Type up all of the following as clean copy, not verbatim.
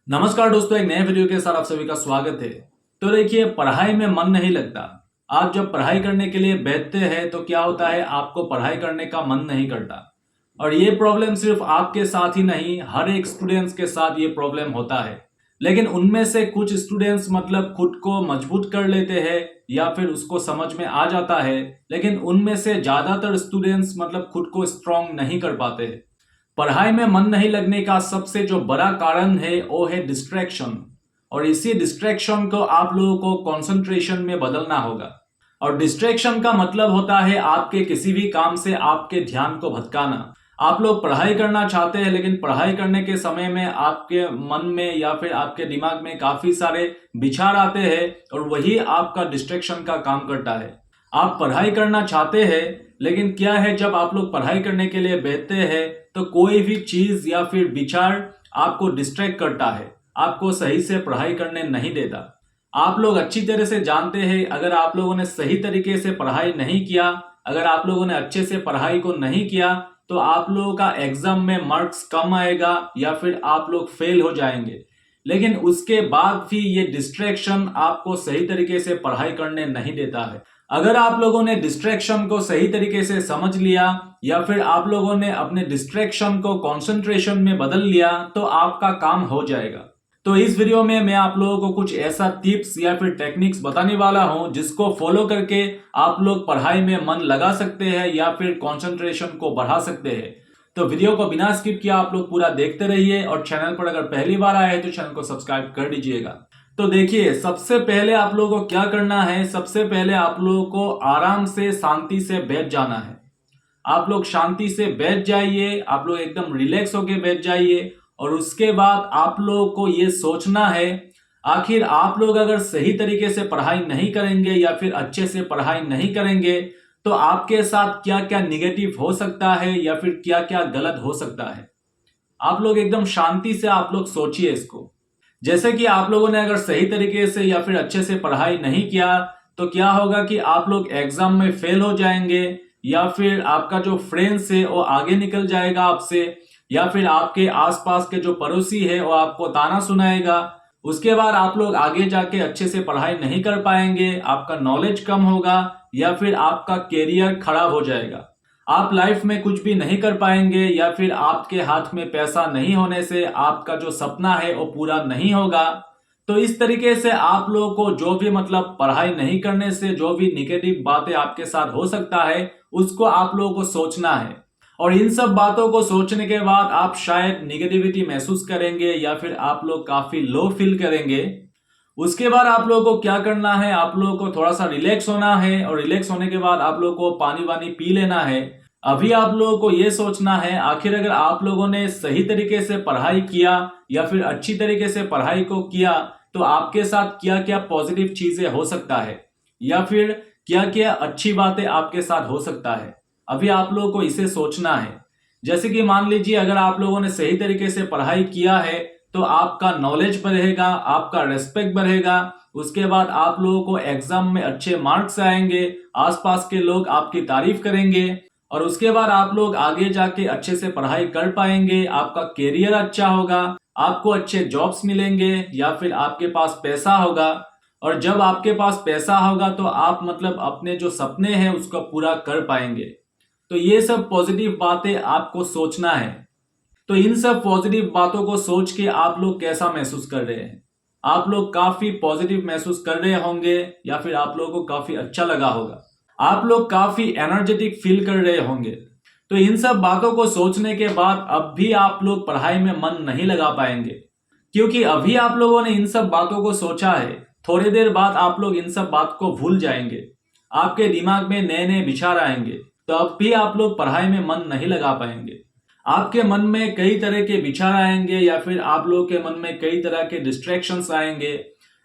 नमस्कार दोस्तों, एक नए वीडियो के साथ आप सभी का स्वागत है। तो देखिए, पढ़ाई में मन नहीं लगता। आप जब पढ़ाई करने के लिए बैठते हैं तो क्या होता है, आपको पढ़ाई करने का मन नहीं करता। और ये प्रॉब्लम सिर्फ आपके साथ ही नहीं, हर एक स्टूडेंट्स के साथ ये प्रॉब्लम होता है। लेकिन उनमें से कुछ स्टूडेंट्स मतलब खुद को मजबूत कर लेते हैं या फिर उसको समझ में आ जाता है, लेकिन उनमें से ज्यादातर स्टूडेंट्स मतलब खुद को स्ट्रांग नहीं कर पाते हैं। पढ़ाई में मन नहीं लगने का सबसे जो बड़ा कारण है वो है डिस्ट्रैक्शन। और इसी डिस्ट्रैक्शन को आप लोगों को कंसंट्रेशन में बदलना होगा। और डिस्ट्रैक्शन का मतलब होता है आपके किसी भी काम से आपके ध्यान को भटकाना। आप लोग पढ़ाई करना चाहते हैं, लेकिन पढ़ाई करने के समय में आपके मन में या फिर आपके दिमाग में काफी सारे विचार आते हैं और वही आपका डिस्ट्रैक्शन का काम करता है। आप पढ़ाई करना चाहते हैं, लेकिन क्या है, जब आप लोग पढ़ाई करने के लिए बैठते हैं तो कोई भी चीज या फिर विचार आपको डिस्ट्रैक्ट करता है, आपको सही से पढ़ाई करने नहीं देता। आप लोग अच्छी तरह से जानते हैं, अगर आप लोगों ने सही तरीके से पढ़ाई नहीं किया, अगर आप लोगों ने अच्छे से पढ़ाई को नहीं किया, तो आप लोगों का एग्जाम में मार्क्स कम आएगा या फिर आप लोग फेल हो जाएंगे। लेकिन उसके बाद भी ये डिस्ट्रैक्शन आपको सही तरीके से पढ़ाई करने नहीं देता है। अगर आप लोगों ने डिस्ट्रैक्शन को सही तरीके से समझ लिया या फिर आप लोगों ने अपने डिस्ट्रैक्शन को कंसंट्रेशन में बदल लिया तो आपका काम हो जाएगा। तो इस वीडियो में मैं आप लोगों को कुछ ऐसा टिप्स या फिर टेक्निक्स बताने वाला हूं जिसको फॉलो करके आप लोग पढ़ाई में मन लगा सकते हैं या फिर कंसंट्रेशन को बढ़ा सकते हैं। तो वीडियो को बिना स्किप किया आप लोग पूरा देखते रहिए और चैनल पर अगर पहली बार आए तो चैनल को सब्सक्राइब कर दीजिएगा। तो देखिए, सबसे पहले आप लोगों को क्या करना है, सबसे पहले आप लोगों को आराम से शांति से बैठ जाना है। आप लोग शांति से बैठ जाइए, आप लोग एकदम रिलैक्स होके बैठ जाइए। और उसके बाद आप लोगों को ये सोचना है, आखिर आप लोग अगर सही तरीके से पढ़ाई नहीं करेंगे या फिर अच्छे से पढ़ाई नहीं करेंगे तो आपके साथ क्या क्या निगेटिव हो सकता है या फिर क्या क्या गलत हो सकता है। आप लोग एकदम शांति से आप लोग सोचिए इसको। जैसे कि आप लोगों ने अगर सही तरीके से या फिर अच्छे से पढ़ाई नहीं किया तो क्या होगा कि आप लोग एग्जाम में फेल हो जाएंगे, या फिर आपका जो फ्रेंड्स है वो आगे निकल जाएगा आपसे, या फिर आपके आसपास के जो पड़ोसी है वो आपको ताना सुनाएगा। उसके बाद आप लोग आगे जाके अच्छे से पढ़ाई नहीं कर पाएंगे, आपका नॉलेज कम होगा या फिर आपका कैरियर खराब हो जाएगा। आप लाइफ में कुछ भी नहीं कर पाएंगे या फिर आपके हाथ में पैसा नहीं होने से आपका जो सपना है वो पूरा नहीं होगा। तो इस तरीके से आप लोगों को जो भी मतलब पढ़ाई नहीं करने से जो भी निगेटिव बातें आपके साथ हो सकता है उसको आप लोगों को सोचना है। और इन सब बातों को सोचने के बाद आप शायद निगेटिविटी महसूस करेंगे या फिर आप लोग काफी लो फील करेंगे। उसके बाद आप लोगों को क्या करना है, आप लोगों को थोड़ा सा रिलैक्स होना है और रिलैक्स होने के बाद आप लोगों को पानी वानी पी लेना है। अभी आप लोगों को ये सोचना है, आखिर अगर आप लोगों ने सही तरीके से पढ़ाई किया या फिर अच्छी तरीके से पढ़ाई को किया तो आपके साथ क्या क्या पॉजिटिव चीजें हो सकता है या फिर क्या क्या अच्छी बातें आपके साथ हो सकता है। अभी आप लोगों को इसे सोचना है। जैसे कि मान लीजिए, अगर आप लोगों ने सही तरीके से पढ़ाई किया है तो आपका नॉलेज बढ़ेगा, आपका रेस्पेक्ट बढ़ेगा। उसके बाद आप लोगों को एग्जाम में अच्छे मार्क्स आएंगे, आसपास के लोग आपकी तारीफ करेंगे और उसके बाद आप लोग आगे जाके अच्छे से पढ़ाई कर पाएंगे, आपका कैरियर अच्छा होगा, आपको अच्छे जॉब्स मिलेंगे या फिर आपके पास पैसा होगा। और जब आपके पास पैसा होगा तो आप मतलब अपने जो सपने हैं उसको पूरा कर पाएंगे। तो ये सब पॉजिटिव बातें आपको सोचना है। तो इन सब पॉजिटिव बातों को सोच के आप लोग कैसा महसूस कर रहे हैं? आप लोग काफी पॉजिटिव महसूस कर रहे होंगे या फिर आप लोगों को काफी अच्छा लगा होगा, आप लोग काफी एनर्जेटिक फील कर रहे होंगे। तो इन सब बातों को सोचने के बाद अब भी आप लोग पढ़ाई में मन नहीं लगा पाएंगे, क्योंकि अभी आप लोगों ने इन सब बातों को सोचा है। थोड़ी देर बाद आप लोग इन सब बात को भूल जाएंगे, आपके दिमाग में नए नए विचार आएंगे, तो अब भी आप लोग पढ़ाई में मन नहीं लगा पाएंगे। आपके मन में कई तरह के विचार आएंगे या फिर आप लोगों के मन में कई तरह के डिस्ट्रैक्शंस आएंगे।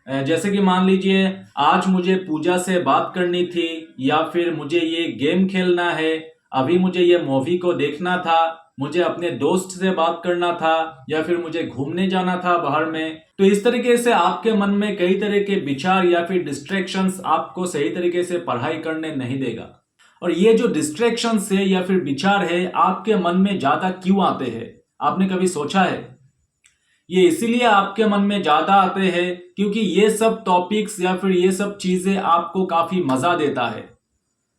जैसे कि मान लीजिए, आज मुझे पूजा से बात करनी थी, या फिर मुझे ये गेम खेलना है, अभी मुझे ये मूवी को देखना था, मुझे अपने दोस्त से बात करना था, या फिर मुझे घूमने जाना था बाहर में। तो इस तरीके से आपके मन में कई तरह के विचार या फिर डिस्ट्रैक्शंस आपको सही तरीके से पढ़ाई करने नहीं देगा। और ये जो डिस्ट्रैक्शंस है या फिर विचार है आपके मन में ज्यादा क्यों आते हैं, आपने कभी सोचा है? ये इसीलिए आपके मन में ज्यादा आते हैं क्योंकि ये सब टॉपिक्स या फिर ये सब चीजें आपको काफी मजा देता है।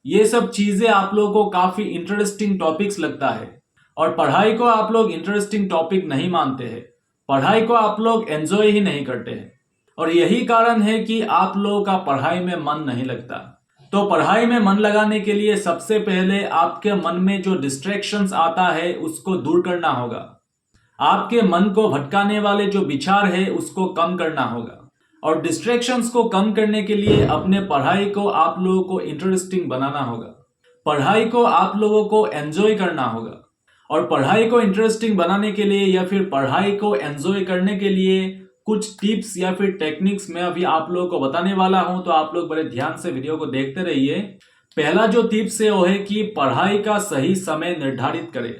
ये सब चीजें आप लोगों को काफी इंटरेस्टिंग टॉपिक्स लगता है। और पढ़ाई को आप लोग इंटरेस्टिंग टॉपिक नहीं मानते हैं, पढ़ाई को आप लोग एंजॉय ही नहीं करते हैं। और यही कारण है कि आप लोगों का पढ़ाई में मन नहीं लगता। तो पढ़ाई में मन लगाने के लिए सबसे पहले आपके मन में जो डिस्ट्रैक्शंस आता है उसको दूर करना होगा। आपके मन को भटकाने वाले जो विचार है उसको कम करना होगा। और डिस्ट्रैक्शंस को कम करने के लिए अपने पढ़ाई को आप लोगों को इंटरेस्टिंग बनाना होगा। पढ़ाई को आप लोगों को एंजॉय करना होगा। और पढ़ाई को इंटरेस्टिंग बनाने के लिए या फिर पढ़ाई को एंजॉय करने के लिए कुछ टिप्स या फिर टेक्निक्स मैं अभी आप लोगों को बताने वाला हूं, तो आप लोग बड़े ध्यान से वीडियो को देखते रहिए। पहला जो टिप्स है वो है कि पढ़ाई का सही समय निर्धारित करें।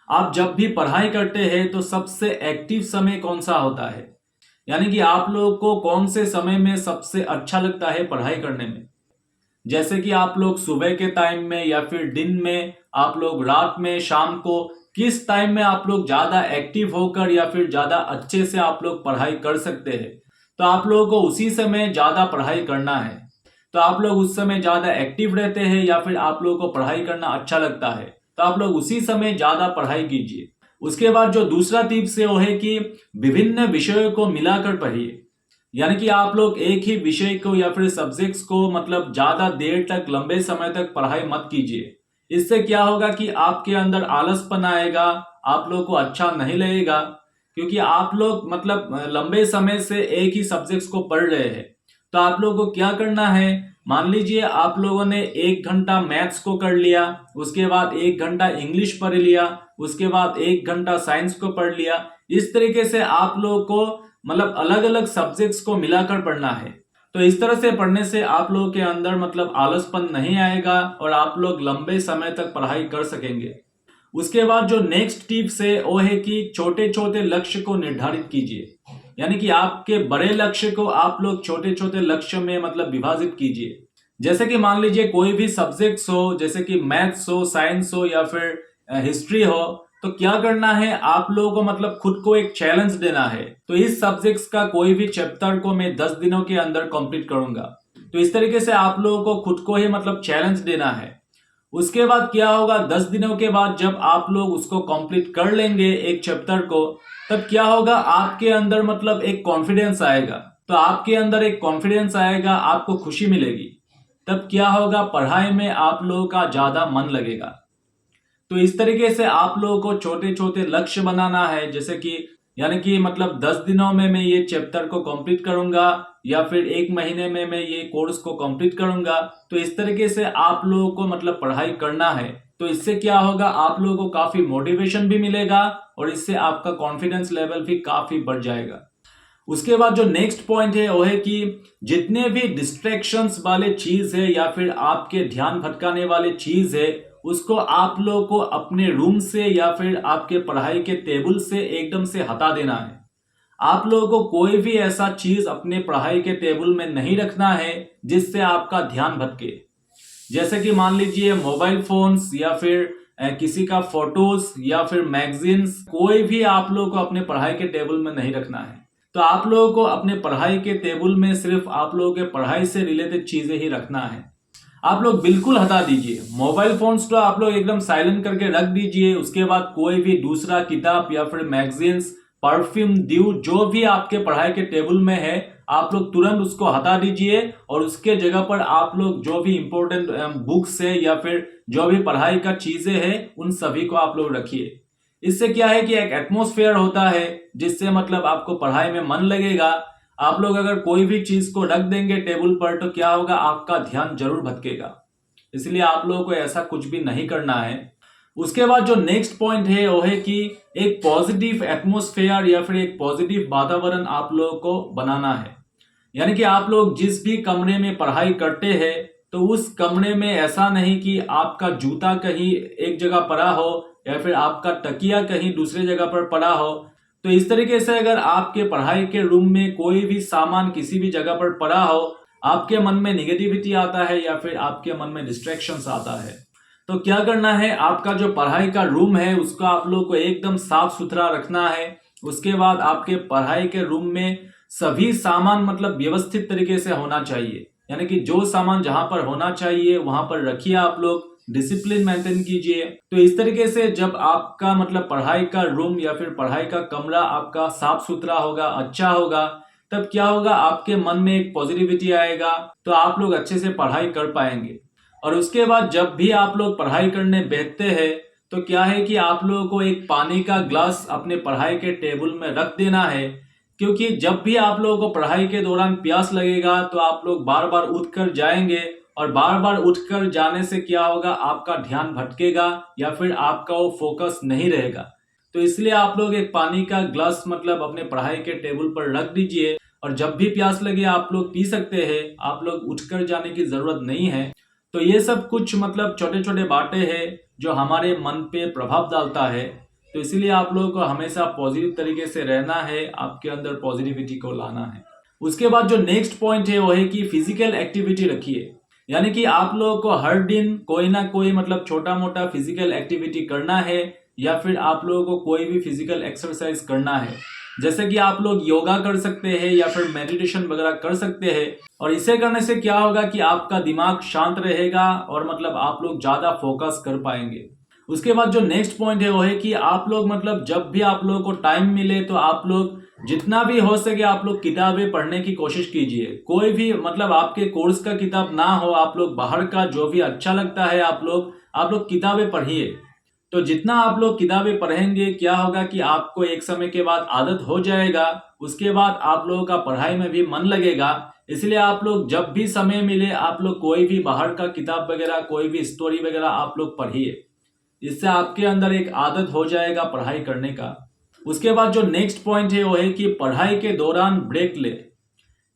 आप जब भी पढ़ाई करते हैं तो सबसे एक्टिव समय कौन सा होता है, यानी कि आप लोगों को कौन से समय में सबसे अच्छा लगता है पढ़ाई करने में। जैसे कि आप लोग सुबह के टाइम में या फिर दिन में, आप लोग रात में, शाम को, किस टाइम में आप लोग ज्यादा एक्टिव होकर या फिर ज्यादा अच्छे से आप लोग पढ़ाई कर सकते हैं, तो आप लोगों को उसी समय ज्यादा पढ़ाई करना है। तो आप लोग उस समय ज्यादा एक्टिव रहते हैं या फिर आप लोगों को पढ़ाई करना अच्छा लगता है, तो आप लोग उसी समय ज्यादा पढ़ाई कीजिए। उसके बाद जो दूसरा टिप्स है वो है कि विभिन्न विषयों को मिलाकर पढ़िए। यानी कि आप लोग एक ही विषय को या फिर सब्जेक्ट्स को मतलब ज्यादा देर तक, लंबे समय तक पढ़ाई मत कीजिए। इससे क्या होगा कि आपके अंदर आलसपन आएगा, आप लोग को अच्छा नहीं लगेगा, क्योंकि आप लोग मतलब लंबे समय से एक ही सब्जेक्ट्स को पढ़ रहे हैं। तो आप लोगों को क्या करना है, मान लीजिए आप लोगों ने 1 घंटा मैथ्स को कर लिया, उसके बाद 1 घंटा इंग्लिश पढ़ लिया, उसके बाद 1 घंटा साइंस को पढ़ लिया। इस तरीके से आप लोगों को मतलब अलग अलग सब्जेक्ट्स को मिलाकर पढ़ना है। तो इस तरह से पढ़ने से आप लोगों के अंदर मतलब आलसपन नहीं आएगा और आप लोग लंबे समय तक पढ़ाई कर सकेंगे। उसके बाद जो नेक्स्ट टिप्स है वो है कि छोटे छोटे लक्ष्य को निर्धारित कीजिए। यानी कि आपके बड़े लक्ष्य को आप लोग छोटे छोटे लक्ष्य में मतलब विभाजित कीजिए। जैसे कि मान लीजिए कोई भी सब्जेक्ट्स हो, जैसे कि मैथ्स हो, साइंस हो या फिर हिस्ट्री हो, तो क्या करना है, आप लोगों को मतलब खुद को एक चैलेंज देना है। तो इस सब्जेक्ट्स का कोई भी चैप्टर को मैं 10 दिनों के अंदर कंप्लीट करूंगा। तो इस तरीके से आप लोगों को खुद को ही मतलब चैलेंज देना है। उसके बाद क्या होगा, 10 दिनों के बाद जब आप लोग उसको कंप्लीट कर लेंगे एक चैप्टर को, तब क्या होगा, आपके अंदर मतलब एक कॉन्फिडेंस आएगा। तो आपके अंदर एक कॉन्फिडेंस आएगा, आपको खुशी मिलेगी। तब क्या होगा, पढ़ाई में आप लोगों का ज्यादा मन लगेगा। तो इस तरीके से आप लोगों को छोटे छोटे लक्ष्य बनाना है, जैसे कि यानी कि मतलब 10 दिनों में मैं ये चैप्टर को कंप्लीट करूंगा या फिर 1 महीने में मैं ये कोर्स को कंप्लीट करूंगा। तो इस तरीके से आप लोगों को मतलब पढ़ाई करना है। तो इससे क्या होगा, आप लोगों को काफी मोटिवेशन भी मिलेगा और इससे आपका कॉन्फिडेंस लेवल भी काफी बढ़ जाएगा। उसके बाद जो नेक्स्ट पॉइंट है वो है कि जितने भी डिस्ट्रैक्शंस वाले चीज है या फिर आपके ध्यान भटकाने वाले चीज है, उसको आप लोगों को अपने रूम से या फिर आपके पढ़ाई के टेबल से एकदम से हटा देना है। आप लोगों को कोई भी ऐसा चीज अपने पढ़ाई के टेबल में नहीं रखना है जिससे आपका ध्यान भटके। जैसे कि मान लीजिए मोबाइल फोन्स या फिर किसी का फोटोज या फिर मैगजीन्स, कोई भी आप लोगों को अपने पढ़ाई के टेबल में नहीं रखना है। तो आप लोगों को अपने पढ़ाई के टेबल में सिर्फ आप लोगों के पढ़ाई से रिलेटेड चीजें ही रखना है। आप लोग बिल्कुल हटा दीजिए मोबाइल फोन्स, तो आप लोग एकदम साइलेंट करके रख दीजिए। उसके बाद कोई भी दूसरा किताब या फिर मैगजीन्स, परफ्यूम, ड्यू, जो भी आपके पढ़ाई के टेबल में है, आप लोग तुरंत उसको हटा दीजिए और उसके जगह पर आप लोग जो भी इंपॉर्टेंट बुक्स है या फिर जो भी पढ़ाई का चीजें हैं उन सभी को आप लोग रखिए। इससे क्या है कि एक एटमॉस्फेयर होता है जिससे मतलब आपको पढ़ाई में मन लगेगा। आप लोग अगर कोई भी चीज को रख देंगे टेबल पर तो क्या होगा, आपका ध्यान जरूर भटकेगा। इसलिए आप लोगों को ऐसा कुछ भी नहीं करना है। उसके बाद जो नेक्स्ट पॉइंट है वो है कि एक पॉजिटिव एटमॉस्फेयर या फिर एक पॉजिटिव वातावरण आप लोगों को बनाना है। यानी कि आप लोग जिस भी कमरे में पढ़ाई करते हैं तो उस कमरे में ऐसा नहीं कि आपका जूता कहीं एक जगह पड़ा हो या फिर आपका तकिया कहीं दूसरे जगह पर पड़ा हो। तो इस तरीके से अगर आपके पढ़ाई के रूम में कोई भी सामान किसी भी जगह पर पड़ा हो, आपके मन में निगेटिविटी आता है या फिर आपके मन में डिस्ट्रैक्शंस आता है। तो क्या करना है, आपका जो पढ़ाई का रूम है उसको आप लोग को एकदम साफ सुथरा रखना है। उसके बाद आपके पढ़ाई के रूम में सभी सामान मतलब व्यवस्थित तरीके से होना चाहिए, यानी कि जो सामान जहां पर होना चाहिए वहां पर रखिए। आप लोग डिसिप्लिन मेंटेन कीजिए। तो इस तरीके से जब आपका मतलब पढ़ाई का रूम या फिर पढ़ाई का कमरा आपका साफ सुथरा होगा, अच्छा होगा, तब क्या होगा, आपके मन में एक पॉजिटिविटी आएगा, तो आप लोग अच्छे से पढ़ाई कर पाएंगे। और उसके बाद जब भी आप लोग पढ़ाई करने बैठते हैं तो क्या है कि आप लोगों को एक पानी का ग्लास अपने पढ़ाई के टेबल में रख देना है, क्योंकि जब भी आप लोगों को पढ़ाई के दौरान प्यास लगेगा तो आप लोग बार बार उठकर जाएंगे, और बार बार उठकर जाने से क्या होगा, आपका ध्यान भटकेगा या फिर आपका वो फोकस नहीं रहेगा। तो इसलिए आप लोग एक पानी का ग्लास मतलब अपने पढ़ाई के टेबल पर रख दीजिए, और जब भी प्यास लगे आप लोग पी सकते हैं, आप लोग उठकर जाने की जरूरत नहीं है। तो ये सब कुछ मतलब छोटे छोटे बातें हैं जो हमारे मन पे प्रभाव डालता है। तो इसीलिए आप लोगों को हमेशा पॉजिटिव तरीके से रहना है, आपके अंदर पॉजिटिविटी को लाना है। उसके बाद जो नेक्स्ट पॉइंट है वो है कि फिजिकल एक्टिविटी रखिए, यानी कि आप लोगों को हर दिन कोई ना कोई मतलब छोटा मोटा फिजिकल एक्टिविटी करना है, या फिर आप लोगों को कोई भी फिजिकल एक्सरसाइज करना है। जैसे कि आप लोग योगा कर सकते हैं या फिर मेडिटेशन वगैरह कर सकते हैं, और इसे करने से क्या होगा कि आपका दिमाग शांत रहेगा और मतलब आप लोग ज्यादा फोकस कर पाएंगे। उसके बाद जो नेक्स्ट पॉइंट है वो है कि आप लोग मतलब जब भी आप लोगों को टाइम मिले तो आप लोग जितना भी हो सके आप लोग किताबें पढ़ने की कोशिश कीजिए। कोई भी मतलब आपके कोर्स का किताब ना हो, आप लोग बाहर का जो भी अच्छा लगता है आप लोग किताबें पढ़िए। तो जितना आप लोग किताबें पढ़ेंगे क्या होगा कि आपको एक समय के बाद आदत हो जाएगा, उसके बाद आप लोगों का पढ़ाई में भी मन लगेगा। इसलिए आप लोग जब भी समय मिले आप लोग कोई भी बाहर का किताब वगैरह, कोई भी स्टोरी वगैरह आप लोग पढ़िए। इससे आपके अंदर एक आदत हो जाएगा पढ़ाई करने का। उसके बाद जो नेक्स्ट पॉइंट है वो है कि पढ़ाई के दौरान ब्रेक ले,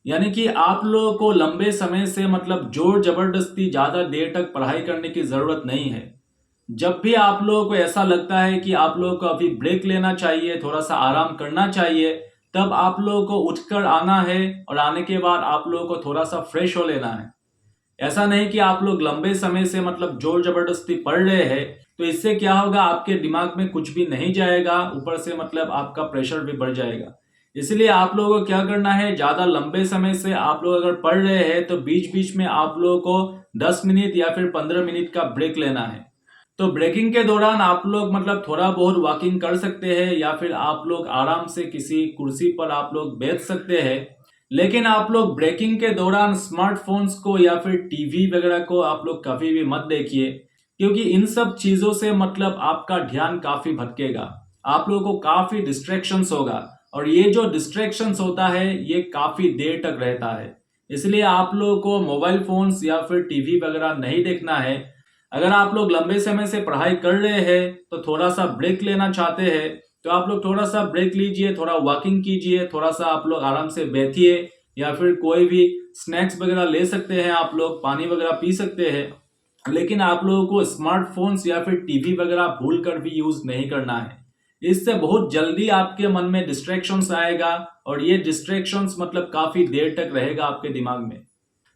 यानी कि आप लोगों को लंबे समय से मतलब जोर जबरदस्ती ज्यादा देर तक पढ़ाई करने की जरूरत नहीं है। जब भी आप लोगों को ऐसा लगता है कि आप लोगों को अभी ब्रेक लेना चाहिए, थोड़ा सा आराम करना चाहिए, तब आप लोगों को उठकर आना है, और आने के बाद आप लोगों को थोड़ा सा फ्रेश हो लेना है। ऐसा नहीं कि आप लोग लंबे समय से मतलब जोर जबरदस्ती पढ़ रहे हैं, तो इससे क्या होगा, आपके दिमाग में कुछ भी नहीं जाएगा, ऊपर से मतलब आपका प्रेशर भी बढ़ जाएगा। इसलिए आप लोगों को क्या करना है, ज्यादा लंबे समय से आप लोग अगर पढ़ रहे हैं तो बीच बीच में आप लोगों को 10 मिनट या फिर 15 मिनट का ब्रेक लेना है। तो ब्रेकिंग के दौरान आप लोग मतलब थोड़ा बहुत वॉकिंग कर सकते हैं, या फिर आप लोग आराम से किसी कुर्सी पर आप लोग बैठ सकते हैं। लेकिन आप लोग ब्रेकिंग के दौरान स्मार्टफोन्स को या फिर टीवी वगैरह को आप लोग कभी भी मत देखिए, क्योंकि इन सब चीजों से मतलब आपका ध्यान काफी भटकेगा, आप लोगों को काफी डिस्ट्रैक्शंस होगा, और ये जो डिस्ट्रैक्शंस होता है ये काफी देर तक रहता है। इसलिए आप लोगों को मोबाइल फोन्स या फिर टीवी वगैरह नहीं देखना है। अगर आप लोग लंबे समय से पढ़ाई कर रहे हैं तो थोड़ा सा ब्रेक लेना चाहते हैं तो आप लोग थोड़ा सा ब्रेक लीजिए, थोड़ा वॉकिंग कीजिए, थोड़ा सा आप लोग आराम से बैठिए, या फिर कोई भी स्नैक्स वगैरह ले सकते हैं, आप लोग पानी वगैरह पी सकते हैं। लेकिन आप लोगों को स्मार्टफोन्स या फिर टीवी वगैरह भूल कर भी यूज नहीं करना है। इससे बहुत जल्दी आपके मन में डिस्ट्रैक्शंस आएगा, और ये डिस्ट्रैक्शंस मतलब काफी देर तक रहेगा आपके दिमाग में।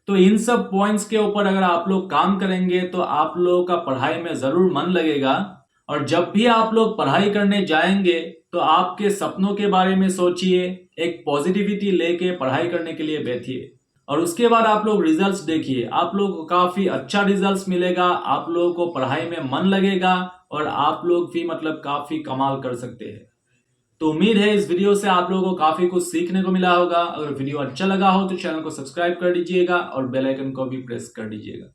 तो इन सब पॉइंट्स के ऊपर अगर आप लोग काम करेंगे तो आप लोगों का पढ़ाई में जरूर मन लगेगा। और जब भी आप लोग पढ़ाई करने जाएंगे तो आपके सपनों के बारे में सोचिए, एक पॉजिटिविटी लेके पढ़ाई करने के लिए बैठिए, और उसके बाद आप लोग रिजल्ट्स देखिए, आप लोग को काफी अच्छा रिजल्ट्स मिलेगा, आप लोगों को पढ़ाई में मन लगेगा, और आप लोग भी मतलब काफी कमाल कर सकते हैं। तो उम्मीद है इस वीडियो से आप लोगों को काफी कुछ सीखने को मिला होगा। अगर वीडियो अच्छा लगा हो तो चैनल को सब्सक्राइब कर दीजिएगा और बेल आइकन को भी प्रेस कर दीजिएगा।